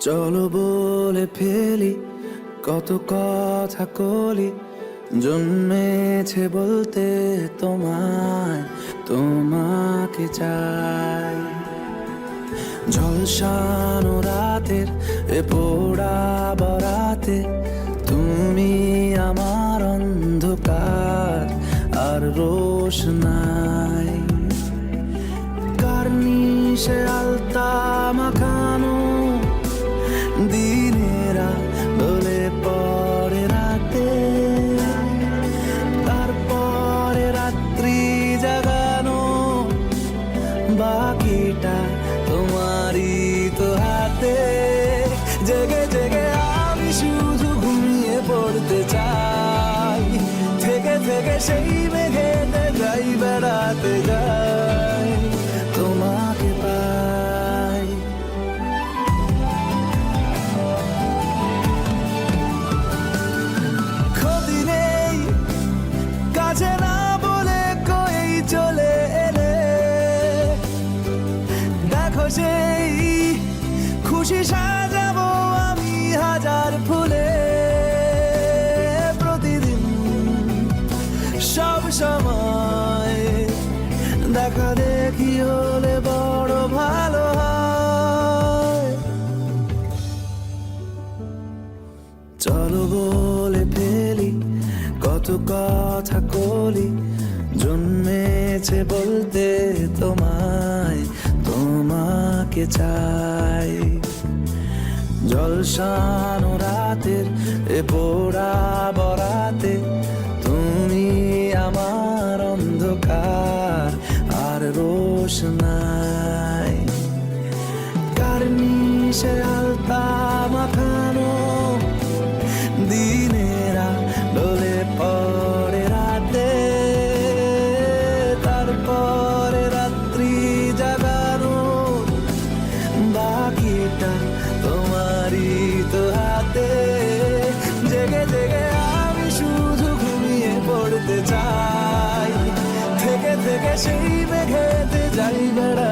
চলো বলে ফেলি কত কথা কলি, জন্মেছে বলতে তোমায়, তোমাকে চাই। ঝলসানো রাতের এ পোড়া বরাতে তুমি আমার অন্ধকার আর রোশনাই। কার্নিশে আলতা মাখানো দিনেরা দোলে পরে রাতে, তারপরে রাত্রি জাগানো বাকিটা তোমারই তো হাতে। জেগে জেগে আমি শুধু ঘুমিয়ে পড়তে চাই, থেকে থেকে সেই মেঘেতে যাই বেড়াতে যাই, তোমাকে পাই। ক্ষতি নেই কাছে না বলে কই চলে এলে, দেখো সেই খুশি সাজাবো আমি হাজার ফুলে। প্রতিদিন সব সময় দেখা দেখি হলে বড় ভালো হয়। চলো বলে ফেলি কত কথা কলি, জন্মেছে বলতে তোমায়, তোমাকে চাই। জলসানো রাতের এ পোড়া বরাতে তুমি আমার অন্ধকার আর রোশনাই। কার্নিশে আলতা মাখানো দিনেরা ডোলে পড়ে রাতে, তারপরে রাত্রি জাগানো বাকিটা তোমারই তো হাতে। জেগে জেগে আমি শুধু ঘুমিয়ে পড়তে চাই, থেকে থেকে সেই মেঘেতে যাই বেড়া